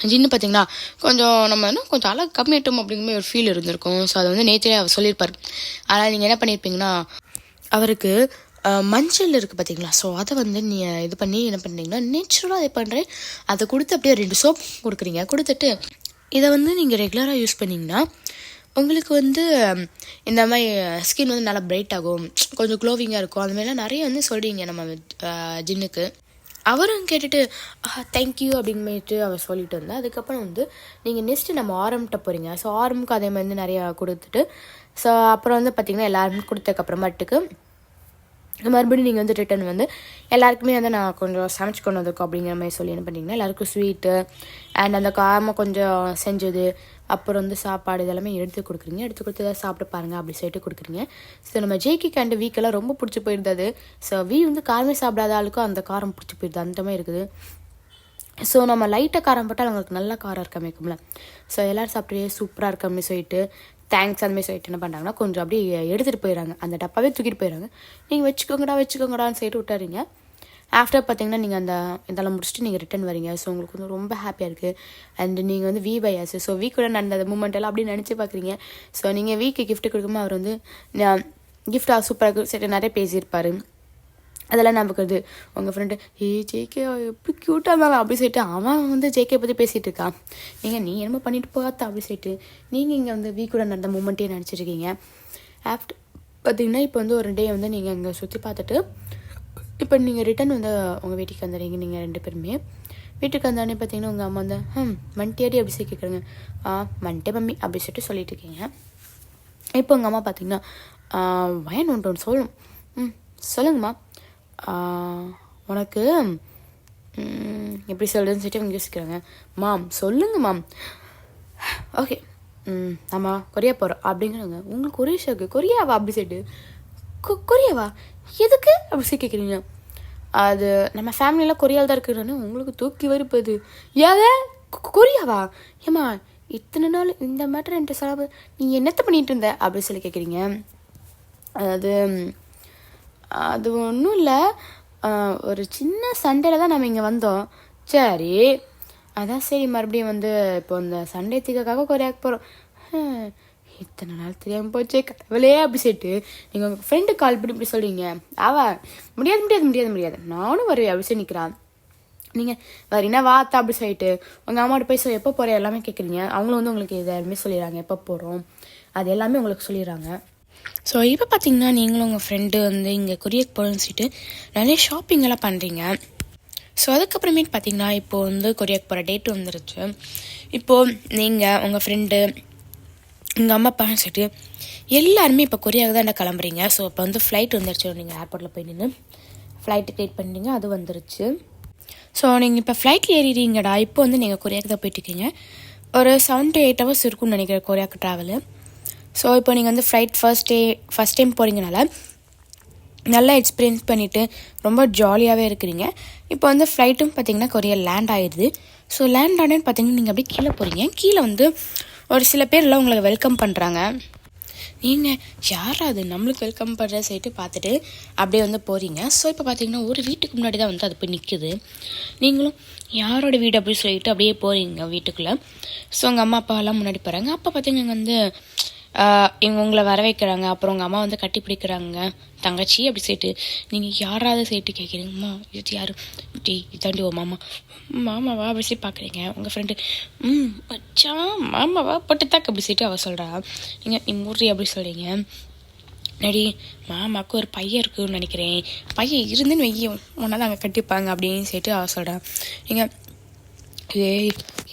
ஜின்னு பார்த்தீங்கன்னா கொஞ்சம் நம்ம இன்னும் கொஞ்சம் அழகு கம்மியாட்டும் அப்படிங்குமே ஒரு ஃபீல் இருந்திருக்கும். ஸோ அதை வந்து நேற்றே அவர் சொல்லியிருப்பார். ஆனால் நீங்கள் என்ன பண்ணியிருப்பீங்கன்னா அவருக்கு மஞ்சள் இருக்குது பார்த்தீங்களா, ஸோ அதை வந்து நீங்கள் இது பண்ணி என்ன பண்ணுறீங்கன்னா நேச்சுரலாக இது பண்ணுறேன் அதை கொடுத்து அப்படியே 2 சோப் கொடுக்குறீங்க. கொடுத்துட்டு இதை வந்து நீங்கள் ரெகுலராக யூஸ் பண்ணிங்கன்னா உங்களுக்கு வந்து இந்த மாதிரி ஸ்கின் வந்து நல்லா பிரைட் ஆகும், கொஞ்சம் க்ளோவிங்காக இருக்கும், அந்த மாதிரிலாம் நிறைய வந்து சொல்கிறீங்க நம்ம ஜின்னுக்கு. அவரும் கேட்டுட்டு தேங்க்யூ அப்படின்னுட்டு அவர் சொல்லிட்டு வந்தால், அதுக்கப்புறம் வந்து நீங்கள் நெக்ஸ்ட்டு நம்ம ஆரம்கிட்ட போகிறீங்க. ஸோ ஆரம்புக்கு அதே மாதிரி நிறையா கொடுத்துட்டு, ஸோ அப்புறம் வந்து பார்த்திங்கன்னா எல்லாருமே கொடுத்ததுக்கப்புறமாட்டுக்கு மறுபடியும் நீங்கள் வந்து ரிட்டன் வந்து எல்லாருக்குமே வந்து நான் கொஞ்சம் சமைச்சு கொண்டு வந்திருக்கோம் அப்படிங்கிற மாதிரி சொல்லி என்ன பண்ணிங்கன்னா எல்லாருக்கும் ஸ்வீட்டு அண்ட் அந்த காரமாக கொஞ்சம் செஞ்சது, அப்புறம் வந்து சாப்பாடு இதெல்லாமே எடுத்து கொடுக்குறீங்க. எடுத்து கொடுத்து எதாவது சாப்பிட்டு பாருங்கள் அப்படி சொல்லிட்டு கொடுக்குறீங்க. ஸோ நம்ம ஜேகேக்கு அண்ட் வீக்கெல்லாம் ரொம்ப பிடிச்சி போயிருந்தது. ஸோ வந்து காரமே சாப்பிடாத ஆளுக்கும் அந்த காரம் பிடிச்சி போயிருது, அந்த மாதிரி இருக்குது. ஸோ நம்ம லைட்டாக காரம் போட்டால் அவங்களுக்கு நல்ல காரம் இருக்காமே இருக்கும்ல. ஸோ எல்லோரும் சாப்பிட்டு சூப்பராக இருக்காமே சொல்லிட்டு தேங்க்ஸ் அந்தமாதிரி சொல்லிட்டு என்ன பண்ணுறாங்கன்னா கொஞ்சம் அப்படியே எடுத்துகிட்டு போயிடறாங்க, அந்த டப்பாவே தூக்கிட்டு போயிடறாங்க. நீங்கள் வச்சுக்கோங்கடான்னு சொல்லிட்டு விட்டாருங்க. ஆஃப்டர் பார்த்தீங்கன்னா நீங்கள் அந்த இதெல்லாம் முடிச்சுட்டு நீங்கள் ரிட்டன் வரீங்க. ஸோ உங்களுக்கு வந்து ரொம்ப ஹாப்பியாக இருக்குது. அண்ட் நீங்கள் வந்து V/S ஸோ கூட நடந்த மூமெண்ட் எல்லாம் அப்படியே நினச்சி பார்க்குறீங்க. ஸோ நீங்கள் வீக்கு கிஃப்ட்டு கொடுக்கும்போது அவர் வந்து கிஃப்ட் சூப்பராக சரி நிறைய பேசியிருப்பார். அதெல்லாம் நமக்கு இது உங்கள் ஃப்ரெண்டு ஜேகே எப்படி க்யூட்டாக இருந்தாலும் அப்படி சொல்லிட்டு அவன் வந்து ஜேகே பற்றி பேசிகிட்டு இருக்கான். நீ என்னமோ பண்ணிட்டு பார்த்தா அப்படி சொல்லிட்டு நீங்கள் இங்கே வந்து கூட நடந்த மூமெண்ட்டே நினச்சிருக்கீங்க. ஆஃப்டர் பார்த்தீங்கன்னா இப்போ வந்து ஒரு டே வந்து நீங்கள் இங்கே சுற்றி பார்த்துட்டு இப்போ நீங்கள் ரிட்டன் வந்து உங்கள் வீட்டுக்கு வந்துடுறீங்க. நீங்கள் 2 பேருமே வீட்டுக்கு வந்தானே பார்த்தீங்கன்னா உங்கள் அம்மா வந்து மண்டியாடி அப்படி சொல்லி கேட்குறாங்க. மண்டே மம்மி அப்படி சொல்லிட்டு சொல்லிட்டு இருக்கீங்க. இப்போ உங்கள் அம்மா பார்த்தீங்கன்னா வயன் ஒன்று சொல்லணும். சொல்லுங்கம்மா, உனக்கு எப்படி சொல்கிறதுன்னு சொல்லிட்டு அவங்க யோசிக்கிறாங்க. மாம் சொல்லுங்க மாம். ஓகே நம்ம கொரியா போகிறோம் அப்படிங்கிறாங்க. உங்களுக்கு ஒரே ஷாக்கு, கொரியாவா அப்படி சொல்லிட்டு கொரியாவா எதுக்கு அப்படி சொல்லி கேட்குறீங்க. அது நம்ம ஃபேமிலியெலாம் கொரியாவில் தான் இருக்குன்னு உங்களுக்கு தூக்கி வருப்பது. ஏதே கொரியாவா ஏம்மா இத்தனை நாள் இந்த மேட்டர் என்கிட்ட செலவு நீ என்னத்தை பண்ணிகிட்டு இருந்த அப்படி சொல்லி கேட்குறீங்க. அது ஒன்றும் இல்லை, ஒரு சின்ன சண்டேல தான் நம்ம இங்கே வந்தோம். சரி அதான் சரி மறுபடியும் வந்து இப்போ இந்த சண்டே தீக்காக கொரியாவுக்கு போகிறோம். இத்தனை நாள் தெரியாமல் போச்சே கடவுளே அப்படி சொல்லிட்டு நீங்கள் உங்கள் ஃப்ரெண்டுக்கு கால் பண்ணி இப்படி சொல்கிறீங்க. முடியாது நானும் வருவேன் அப்படி சொல்லி நிற்கிறான். நீங்கள் வரீங்கன்னா வாத்தா அப்படி சொல்லிட்டு உங்கள் அம்மாட்ட போய் எப்போ போகிற எல்லாமே கேட்குறீங்க. அவங்களும் வந்து உங்களுக்கு இது எல்லாமே சொல்லிடுறாங்க, எப்போ போகிறோம் அது எல்லாமே உங்களுக்கு சொல்லிடுறாங்க. ஸோ இப்போ பார்த்தீங்கன்னா நீங்களும் உங்கள் ஃப்ரெண்டு வந்து இங்கே கொரியாக்கு போகிறோன்னு சொல்லிட்டு நிறைய ஷாப்பிங்கெல்லாம் பண்ணுறீங்க. ஸோ அதுக்கப்புறமேட்டு பார்த்தீங்கன்னா இப்போது வந்து கொரியாக்கு போகிற டேட்டு வந்துருச்சு. இப்போது நீங்கள் உங்கள் ஃப்ரெண்டு எங்கள் அம்மா அப்பான்னு சொல்லிட்டு எல்லாருமே இப்போ கொரியாவுக்கு தான் கிளம்புறீங்க. ஸோ இப்போ வந்து ஃப்ளைட் வந்துருச்சு. நீங்கள் ஏர்போர்ட்டில் போய் நின்று ஃப்ளைட்டு டிக்கெட் பண்ணிட்டீங்க, அது வந்துருச்சு. ஸோ நீங்கள் இப்போ ஃப்ளைட்டில் ஏறிடுறீங்கடா. இப்போ வந்து நீங்கள் கொரியாவுக்கு தான் போயிட்டுருக்கீங்க. ஒரு 7 to 8 hours இருக்கும்னு நினைக்கிறேன் கொரியாவுக்கு ட்ராவலு. ஸோ இப்போ நீங்கள் வந்து ஃப்ளைட் ஃபஸ்ட் டைம் போகிறீங்கனால நல்லா எக்ஸ்பீரியன்ஸ் பண்ணிவிட்டு ரொம்ப ஜாலியாகவே இருக்கிறீங்க. இப்போ வந்து ஃப்ளைட்டும் பார்த்திங்கன்னா கொரியா லேண்ட் ஆகிடுது. ஸோ லேண்ட் ஆனேன்னு பார்த்தீங்கன்னா நீங்கள் அப்படியே கீழே போகிறீங்க. கீழே வந்து ஒரு சில பேர்லாம் உங்களை வெல்கம் பண்ணுறாங்க. நீங்கள் யாரா அது நம்மளுக்கு வெல்கம் பண்ணுற சொல்லிட்டு பார்த்துட்டு அப்படியே வந்து போகிறீங்க. ஸோ இப்போ பார்த்தீங்கன்னா ஒரு வீட்டுக்கு முன்னாடி தான் வந்து அது போய் நிற்குது. நீங்களும் யாரோட வீடு அப்படின்னு சொல்லிட்டு அப்படியே போகிறீங்க வீட்டுக்குள்ளே. ஸோ உங்கள் அம்மா அப்பாவெல்லாம் முன்னாடி போகிறாங்க. அப்போ பார்த்தீங்கன்னா வந்து இவங்க உங்களை வர வைக்கிறாங்க. அப்புறம் உங்கள் அம்மா வந்து கட்டி பிடிக்கிறாங்க, தங்கச்சி அப்படி சொல்லிட்டு. நீங்கள் யாராவது சேர்த்து கேட்குறீங்கம்மா இது யார் இதாண்டி ஓ மாமாவா அப்படி சொல்லி பார்க்குறீங்க. உங்கள் ஃப்ரெண்டு மச்சான் மாமாவா பொட்டுத்தாக்கு அப்படி சொல்லிட்டு அவள் சொல்கிறா. நீ மூர்றி அப்படி சொல்கிறீங்க. நடி மாமாவுக்கு ஒரு பையன் இருக்குன்னு நினைக்கிறேன், பையன் இருந்துன்னு வெய்ய ஒன்றா தான் அங்கே கட்டிப்பாங்க அப்படின்னு சொல்லிட்டு அவள் சொல்கிறா. நீங்கள்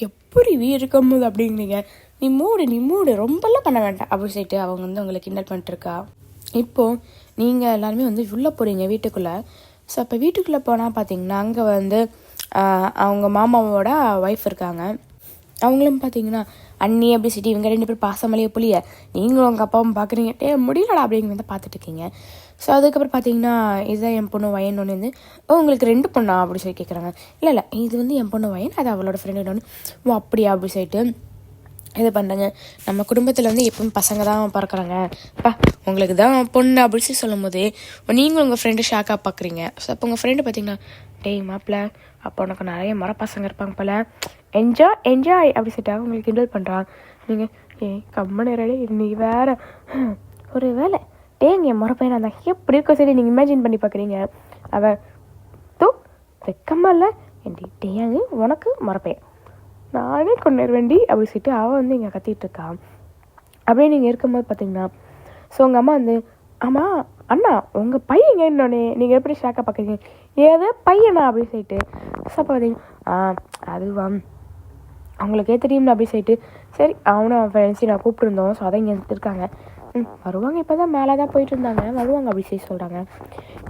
எப்படி இருக்கும்போது அப்படிங்கிறீங்க. நீ மூடு ரொம்பலாம் பண்ண வேண்டாம் அப்படி சொல்லிட்டு அவங்க வந்து உங்களுக்கு கிண்டல் பண்ணிட்டுருக்கா. இப்போது நீங்கள் எல்லாருமே வந்து உள்ளே போகிறீங்க வீட்டுக்குள்ளே. ஸோ அப்போ வீட்டுக்குள்ளே போனால் பார்த்தீங்கன்னா அங்கே வந்து அவங்க மாமாவோட ஒய்ஃப் இருக்காங்க. அவங்களும் பார்த்தீங்கன்னா அண்ணி அப்படி சொல்லிட்டு இவங்க 2 பேர் பாசமலையே புளிய நீங்களும் உங்கள் அப்பாவும் பார்க்குறீங்க. முடியலடா அப்படிங்க வந்து பார்த்துட்ருக்கீங்க. ஸோ அதுக்கப்புறம் பார்த்தீங்கன்னா இதுதான் என் பொண்ணு வயன் ஒன்று வந்து உங்களுக்கு 2 பொண்ணா அப்படி சொல்லி கேட்குறாங்க. இல்லை இது வந்து என் பொண்ணு வயன், அது அவளோட ஃப்ரெண்டு ஒன்று அப்படியா அப்படி சொல்லிட்டு இது பண்ணுறாங்க. நம்ம குடும்பத்தில் வந்து எப்பவும் பசங்க தான் பிறக்கிறாங்க, உங்களுக்கு தான் பொண்ணு அப்படின்னு சொல்லி சொல்லும் போது நீங்களும் உங்கள் ஃப்ரெண்டு ஷாக்காக பார்க்குறீங்க. ஸோ அப்போ உங்கள் ஃப்ரெண்டு பார்த்தீங்கன்னா டேய் மாப்பிள்ள அப்போ உனக்கு நிறைய பசங்க இருப்பாங்க போல், என்ஜாய் அப்படி சொல்லிட்டு உங்களுக்கு கிண்டல் பண்ணுறான். நீங்கள் கம்மனு ரெடி நீ வேறு ஒரு வேலை டேங்க என் பையனாக இருந்தால் எப்படி இருக்க சரி நீங்கள் இமேஜின் பண்ணி பார்க்குறீங்க. அவன் வெக்கமாக இல்லை டேயாங்க உனக்கு பையன் நானே கொண்டு வேண்டி அப்படி சொல்லிட்டு அவள் வந்து இங்கே கத்திட்டு இருக்கான். அப்படியே நீங்கள் இருக்கும்போது பார்த்தீங்கன்னா ஸோ உங்கள் அம்மா வந்து ஆமாம் அண்ணா உங்கள் பையங்க இன்னொன்னே நீங்கள் எப்படி ஷாக்காக பார்க்குறீங்க ஏதோ பையனா அப்படின்னு சொல்லிட்டு ஸோ பார்த்தீங்கன்னா அதுவா அவங்களுக்கே தெரியும்ல அப்படி சொல்லிட்டு சரி அவனும் அவன் ஃப்ரெண்ட்ஸையும் நான் கூப்பிட்டுருந்தோம் ஸோ அதான் இங்கே இருக்காங்க வருவாங்க இப்போ தான் மேலே தான் போயிட்டு இருந்தாங்க வருவாங்க அப்படி சொல்லி சொல்கிறாங்க.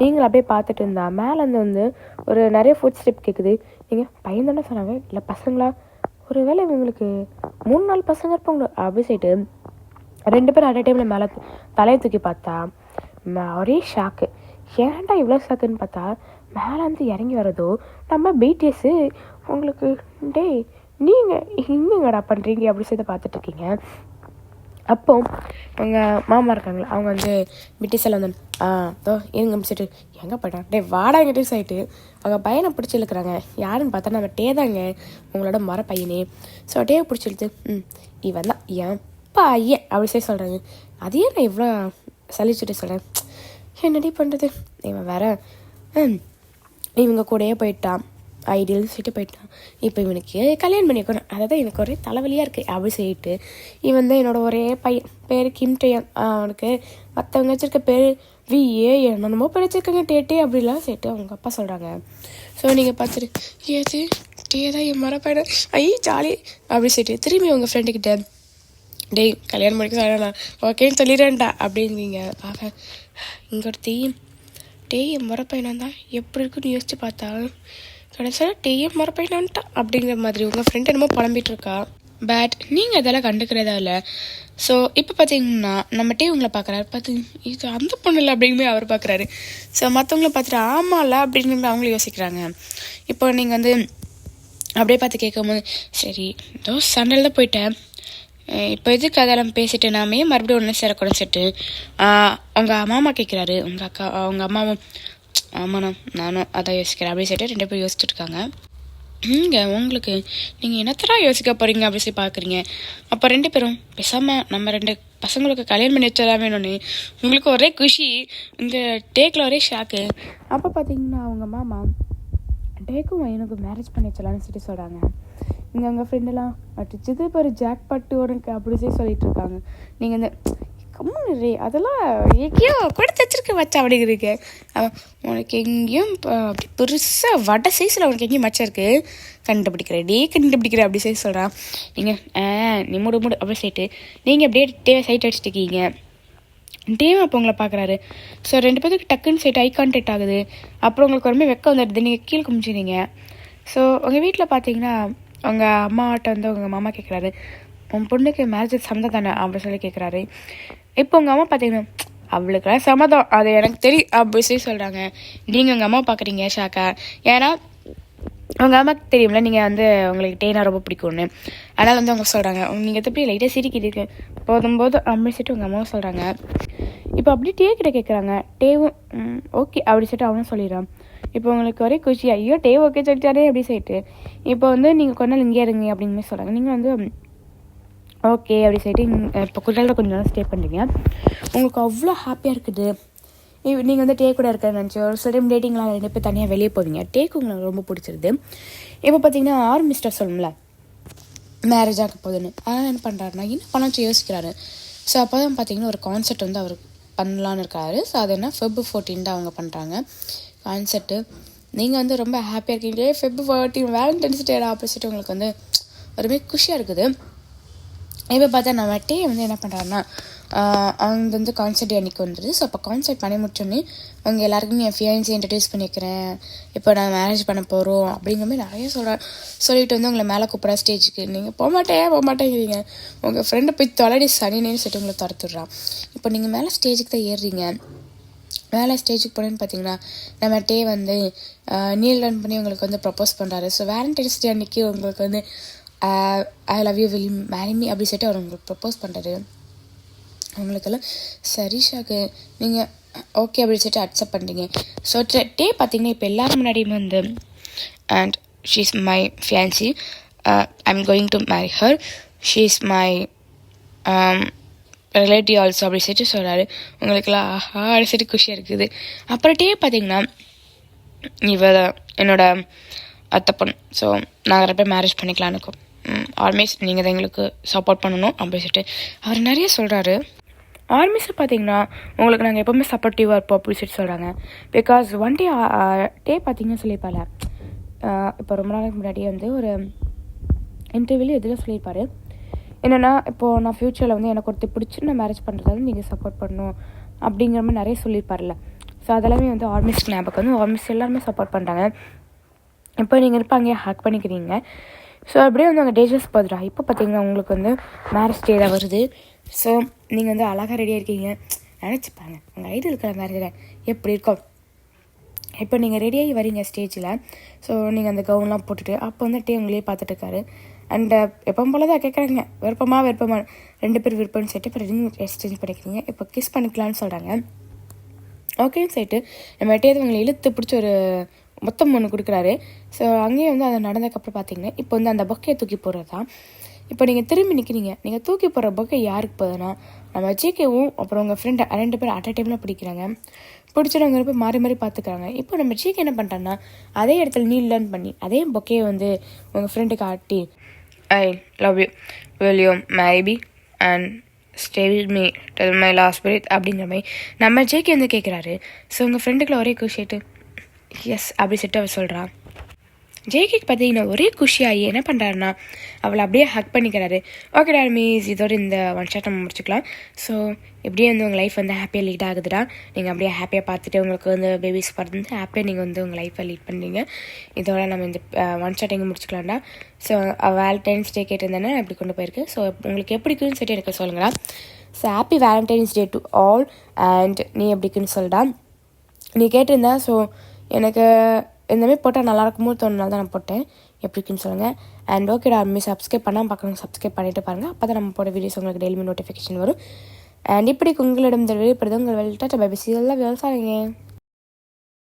நீங்களும் அப்படியே பார்த்துட்டு இருந்தா மேலேருந்து வந்து ஒரு நிறைய ஃபுட் ஸ்டெப் கேட்குது. நீங்கள் பையன் தானே சொன்னாங்க இல்லை பசங்களா ஒரு வேளை இவங்களுக்கு 3-4 பசங்க இருப்பாங்க அப்படி சொல்லிட்டு 2 பேரும் அட் டைமில் மேலே தலையை தூக்கி பார்த்தா ஒரே ஷாக்கு. ஏன்டா இவ்வளோ ஷாக்குன்னு பார்த்தா மேலேருந்து இறங்கி வரதோ நம்ம பிடிஎஸ்ஸு. உங்களுக்கு டேய் நீங்கள் எங்கடா பண்ணுறீங்க அப்படி சொல்லி பார்த்துட்ருக்கீங்க. அப்போ உங்கள் மாமா இருக்காங்களா அவங்க வந்து பிடிஎஸ்ஸில் வந்து தோ இருங்க முடிச்சுட்டு எங்கே போயிட்டான் டே வாடா எங்கிட்ட சைட்டு அவங்க பையனை பிடிச்சி இழுக்கிறாங்க. யாருன்னு பார்த்தா நம்ம டேதாங்க உங்களோட மர பையனே. ஸோ டேவை பிடிச்சி இழுத்து இவன் தான் என் பையன் அப்படி சொல்லி சொல்கிறாங்க. அதையே நான் இவ்வளோ சலிச்சுட்டு சொல்கிறேன். என்னடி பண்ணுறது இவன் வேற இவங்க கூடயே போயிட்டான் ஐடியல்னு சொல்லிட்டு போயிட்டான். இப்போ இவனுக்கு கல்யாணம் பண்ணி வைக்கணும் அதாவது எனக்கு ஒரே தலைவலியாக இருக்குது அப்படி சொல்லிட்டு இவன் தான் என்னோடய ஒரே பையன் பேர் கிம்டேயன். அவனுக்கு மற்றவங்க வச்சுருக்க பேர் விஏ என்னென்னமோ பேர் வச்சுருக்காங்க டேட்டே அப்படிலாம் சொல்லிட்டு அவங்க அப்பா சொல்கிறாங்க. ஸோ நீங்கள் பார்த்துட்டு ஏது டே தான் என் மர பையனை ஜாலி அப்படி சொல்லிட்டு திரும்பி உங்கள் ஃப்ரெண்டுக்கிட்ட டேய் கல்யாணம் பண்ணிக்க சொல்லலாம் ஓகேன்னு சொல்லிடுறேன்டா அப்படிங்கிறீங்க. அவன் இங்கே ஒருத்தி டேய் என் மர பையனா தான் எப்படி இருக்குன்னு யோசிச்சு பார்த்தா கடைசியில் டேயும் மரப்பையினான்ட்டா அப்படிங்கிற மாதிரி உங்கள் ஃப்ரெண்ட் என்னமோ புலம்பிகிட்டு இருக்கா. பட் நீங்கள் அதெல்லாம் கண்டுக்கிறதா இல்லை. ஸோ இப்போ பார்த்தீங்கன்னா நம்ம டே உங்களை பார்க்குறாரு பார்த்து இது அந்த பொண்ணு இல்லை அப்படிங்குமே அவர் பார்க்குறாரு. ஸோ மற்றவங்கள பார்த்துட்டு ஆமாம்ல அப்படிங்கிற அவங்களும் யோசிக்கிறாங்க. இப்போ நீங்கள் வந்து அப்படியே பார்த்து கேட்கும்போது சரி ஏதோ சண்டையில் தான் போயிட்டேன் இப்போ எதுக்கு அதெல்லாம் பேசிட்டு நாமே மறுபடியும் ஒன்று சேரக்கூட சொல்லிட்டு உங்கள் மாமா கேட்குறாரு. உங்கள் அக்கா அவங்க அம்மாவும் ஆமாண்ணா நானும் அதான் யோசிக்கிறேன் அப்படி சொல்லிட்டு 2 பேரும் யோசிச்சுட்டு இருக்காங்க. இங்கே உங்களுக்கு நீங்கள் என்னத்தரா யோசிக்க போகிறீங்க அப்படி சொல்லி பார்க்குறீங்க. அப்போ 2 பேரும் பேசாமல் நம்ம 2 பசங்களுக்கு கல்யாணம் பண்ணி வச்சதான் வேணும்னு உங்களுக்கு ஒரே குஷி. இந்த டேக்கில் ஒரே ஷாக்கு. அப்போ பார்த்தீங்கன்னா அவங்க மாமா டேக்கும் எனக்கு மேரேஜ் பண்ணி வச்சலான்னு சொல்லி சொல்கிறாங்க. இங்கே அவங்க ஃப்ரெண்டெல்லாம் அடிச்சது இப்போ ஒரு ஜாக் பட்டு உனக்கு அப்படி சொல்லி சொல்லிட்டு இருக்காங்க. நீங்கள் இந்த கம்முன்னு அதெல்லாம் எங்கேயோ கொடுத்து வச்சிருக்க வச்சா அப்படிங்கிறீங்க. உனக்கு எங்கேயும் அப்படி பெருசாக வடை சைஸில் உனக்கு எங்கேயும் மச்சம் இருக்குது கண்டுபிடிக்கிற அப்படி சொல்லி சொல்கிறான். நீங்கள் நீ மூடு அப்படி சொல்லிட்டு நீங்கள் அப்படியே டேவை சைட் அடிச்சுட்டுருக்கீங்க. டேவை அப்போ உங்களை பார்க்குறாரு. ஸோ 2 பேருக்கு டக்குன்னு சைட் ஐ கான்டாக்ட் ஆகுது. அப்புறம் உங்களுக்கு ஒரு மாதிரி வெக்கம் வந்துடுது. நீங்கள் கீழே குமிச்சிடுங்க. ஸோ உங்கள் வீட்டில் பார்த்தீங்கன்னா உங்கள் அம்மாட்ட வந்து உங்கள் மாமா கேட்குறாரு உன் பொண்ணுக்கு மேரேஜ் சம்மதம் தானே அப்படின்னு சொல்லி கேட்குறாரு. இப்போ உங்கள் அம்மா பார்த்தீங்கன்னா அவளுக்குலாம் சம்மதம் அது எனக்கு தெரியும் அப்படி சொல்லி சொல்கிறாங்க. நீங்கள் உங்கள் அம்மா பார்க்குறீங்க ஷாக்கா. ஏன்னா உங்கள் அம்மாவுக்கு தெரியும்ல நீங்கள் வந்து உங்களுக்கு டேனா ரொம்ப பிடிக்கும்னு. அதனால் வந்து அவங்க சொல்கிறாங்க நீங்கள் எப்படி லைட்டாக சிரிக்கிட்டு போதும் அப்படின்னு சொல்லிட்டு உங்கள் அம்மாவும் சொல்கிறாங்க. இப்போ அப்படியே டே கிட்ட கேட்குறாங்க. டேவும் ஓகே அப்படி சொல்லிட்டு அவனும் சொல்லிடுறான். இப்போ உங்களுக்கு ஒரே குஷி ஐயோ டே ஓகே சொல்லிட்டாரே அப்படி சொல்லிட்டு இப்போ வந்து நீங்கள் கொஞ்ச நாள் இங்கே இருங்க அப்படிங்கிற சொல்கிறாங்க. நீங்கள் வந்து ஓகே அப்படி சொல்லிட்டு இப்போ குஜராத்தில் கொஞ்சம் நாள் ஸ்டே பண்ணுறீங்க. உங்களுக்கு அவ்வளோ ஹாப்பியாக இருக்குது. நீங்கள் வந்து டே கூட இருக்கிற நினச்சி ஒரு சில டைம் டேட்டிங்லாம் 2 பேர் தனியாக வெளியே போவீங்க. டேக்கு உங்களுக்கு ரொம்ப பிடிச்சிருது. இப்போ பார்த்தீங்கன்னா மிஸ்டர் சொல்லணும்ல மேரேஜ் ஆக போகுதுன்னு அதனால் என்ன பண்ணுறாருனா என்ன பண்ணாச்சு யோசிக்கிறாரு. ஸோ அப்போ தான் பார்த்தீங்கன்னா ஒரு கான்செப்ட் வந்து அவர் பண்ணலான்னு இருக்காரு. ஸோ அது என்ன Feb 14 தான் அவங்க பண்ணுறாங்க கான்செப்ட்டு. நீங்கள் வந்து ரொம்ப ஹாப்பியாக இருக்கீங்க Feb 14 வேலண்டைன்ஸ் டேடா ஆப்போசிட் உங்களுக்கு வந்து ஒருமே குஷியாக இருக்குது. இப்போ பார்த்தா நம்ம டே வந்து என்ன பண்ணுறாருன்னா அவங்க வந்து கான்செப்ட் அன்றைக்கி வந்துடுது. ஸோ அப்போ கான்செப்ட் பண்ணி முடிச்சோன்னே அவங்க எல்லாருக்குமே என் ஃபியான்ஸை இன்ட்ரடியூஸ் பண்ணிக்கிறேன் இப்போ நான் மேரேஜ் பண்ண போகிறோம் அப்படிங்கிற மாதிரி நிறைய சொல்லிட்டு வந்து உங்களை மேலே கூப்பிட்றா ஸ்டேஜுக்கு. நீங்கள் போக மாட்டேங்கிறீங்க. உங்கள் ஃப்ரெண்டை போய் தொலைடி சனினேன்னு சொல்லிட்டு உங்களை துரத்துடுறான். இப்போ நீங்கள் மேலே ஸ்டேஜுக்கு தான் ஏறுறீங்க. மேலே ஸ்டேஜுக்கு போனேன்னு பார்த்தீங்கன்னா நம்ம டே வந்து நீல் ரன் பண்ணி உங்களுக்கு வந்து ப்ரப்போஸ் பண்ணுறாரு. ஸோ வேலண்டைன்ஸ் டே அன்றைக்கி உங்களுக்கு வந்து ஐ love you will marry me அப்படி சொல்லிட்டு அவர் உங்களுக்கு ப்ரப்போஸ் பண்ணுறாரு. அவங்களுக்கெல்லாம் சரிஷாக்கு நீங்கள் ஓகே அப்படின்னு சொல்லிட்டு அக்செப்ட் பண்ணுறீங்க. ஸோ டே பார்த்தீங்கன்னா இப்போ எல்லாரும் முன்னாடியுமே வந்து and she is my fiancée I am going to marry her she is my relative also அப்படி சொல்லிட்டு சொல்கிறாரு. உங்களுக்கெல்லாம் ஆஹா அப்படி சொல்லிட்டு குஷியாக இருக்குது. அப்புறம் டே பார்த்தீங்கன்னா இவ என்னோட அத்தை பொண்ணு. ஸோ நாங்கள் 2 பேர் மேரேஜ் பண்ணிக்கலான்னு இருக்கோம். ஆர்மிஸ் நீங்கள் தான் எங்களுக்கு சப்போர்ட் பண்ணணும் அப்படின்னு சொல்லிட்டு அவர் நிறைய சொல்கிறாரு. ஆர்மிஸை பார்த்தீங்கன்னா உங்களுக்கு நாங்கள் எப்போவுமே சப்போர்ட்டிவாக இருப்போம் அப்படின்னு சொல்லிட்டு சொல்கிறாங்க. பிகாஸ் ஒன் டே பார்த்தீங்கன்னா சொல்லியிருப்பாள், இப்போ ரொம்ப நாளைக்கு முன்னாடியே வந்து ஒரு இன்டர்வியூவில் எதில் சொல்லியிருப்பார் என்னென்னா, இப்போது நான் ஃப்யூச்சரில் வந்து எனக்கு ஒருத்தர் பிடிச்சி நான் மேரேஜ் பண்ணுறதால நீங்கள் சப்போர்ட் பண்ணணும் அப்படிங்கிற மாதிரி நிறைய சொல்லியிருப்பார்ல. ஸோ அதெல்லாமே வந்து ஆர்மிஸ்க்கு ஞாபகம் வந்து ஆர்மிஸ் எல்லாருமே சப்போர்ட் பண்ணுறாங்க. இப்போ நீங்கள் இருப்பாங்க ஹேக் பண்ணிக்கிறீங்க. ஸோ அப்படியே வந்து அங்கே டேஜஸ் போதுடா. இப்போ பார்த்தீங்கன்னா உங்களுக்கு வந்து மேரேஜ் டே தான் வருது. ஸோ நீங்கள் வந்து அழகாக ரெடியாக இருக்கீங்க நினச்சிப்பாங்க. உங்கள் ஐடியலுக்கு மேரேஜில் எப்படி இருக்கும். இப்போ நீங்கள் ரெடியாகி வரீங்க ஸ்டேஜில். ஸோ நீங்கள் அந்த கவுன்லாம் போட்டுட்டு அப்போ வந்துட்டு உங்களையே பார்த்துட்டு இருக்காரு. அண்ட் எப்பவும் போல தான் கேட்குறாங்க, விருப்பமா 2 பேர் விருப்பம்னு சொல்லிட்டு இப்போ ரிங் எக்ஸ்சேஞ்ச் பண்ணிக்கிறீங்க. இப்போ கிஸ் பண்ணிக்கலான்னு சொல்கிறாங்க. ஓகேன்னு சொல்லிட்டு நம்ம எட்டையாவது உங்களை இழுத்து பிடிச்சி ஒரு மொத்தம் ஒன்று கொடுக்குறாரு. ஸோ அங்கேயே வந்து அதை நடந்ததுக்கப்புறம் பார்த்தீங்கன்னா இப்போ வந்து அந்த பொக்கையை தூக்கி போடுறது தான். இப்போ நீங்கள் திரும்பி நிற்கிறீங்க. நீங்கள் தூக்கி போடுற பொக்கை யாருக்கு போகுதுன்னா நம்ம ஜேகேவும் அப்புறம் உங்கள் ஃப்ரெண்டு 2 பேர் அட் அ டைமில் பிடிக்கிறாங்க. பிடிச்சவங்க போய் மாறி மாறி பார்த்துக்கிறாங்க. இப்போ நம்ம ஜேகே என்ன பண்ணுறாங்கன்னா அதே இடத்துல நீ லேர்ன் பண்ணி அதே பொக்கையை வந்து உங்கள் ஃப்ரெண்டுக்கு ஆட்டி I love you, will you marry me and stay with me till my last breath அப்படிங்கிற மாதிரி நம்ம ஜேகே வந்து கேட்குறாரு. ஸோ உங்கள் ஃப்ரெண்டுக்குள்ள ஒரே குஷிட்டு எஸ் அப்படி சொல்லிட்டு அவர் சொல்கிறான். ஜேகேக்கு பார்த்தீங்கன்னா ஒரே குஷியாகி என்ன பண்ணுறாருன்னா அவளை அப்படியே ஹக் பண்ணிக்கிறாரு. ஓகே மீஸ் இதோட இந்த ஒன் ஷாட் நம்ம முடிச்சுக்கலாம். ஸோ எப்படியே வந்து உங்கள் லைஃப் வந்து ஹாப்பியாக லீட் ஆகுதுடா. நீங்கள் அப்படியே ஹாப்பியாக பார்த்துட்டு உங்களுக்கு வந்து பேபிஸ் பிறந்து ஹாப்பியாக நீங்கள் வந்து உங்கள் லைஃப்பை லீட் பண்ணுறீங்க. இதோட நம்ம இந்த ஒன் ஷாட் எங்கே முடிச்சுக்கலாம்டா. ஸோ வேலண்டைன்ஸ் டே கேட்டிருந்தேன்னா இப்படி கொண்டு போயிருக்கு. ஸோ உங்களுக்கு எப்படி இருக்குன்னு சொல்லிட்டு எனக்கு சொல்லுங்களா. So happy Valentine's day to all. And நீ எப்படி இருக்குன்னு சொல்லிட்டா நீ கேட்டிருந்தா. ஸோ எனக்கு இந்தமாதிரி போட்டால் நல்லாயிருக்குமோ தோணுனால தான் நான் போட்டேன். எப்படி இருக்குன்னு சொல்லுங்கள். அண்ட் ஓகேடா மிஸ் சப்ஸ்கிரைப் பண்ணால் பார்க்கணும், சப்ஸ்கிரைப் பண்ணிவிட்டு பாருங்கள். அப்போ தான் நம்ம போட வீடியோஸ் உங்களுக்கு டெய்லி நோட்டிஃபிகேஷன் வரும். அண்ட் இப்படி உங்களிடம் இந்த வெளிப்படுது உங்கள் வெளியிட்ட பை பை. எல்லாம் விவசாயிங்க.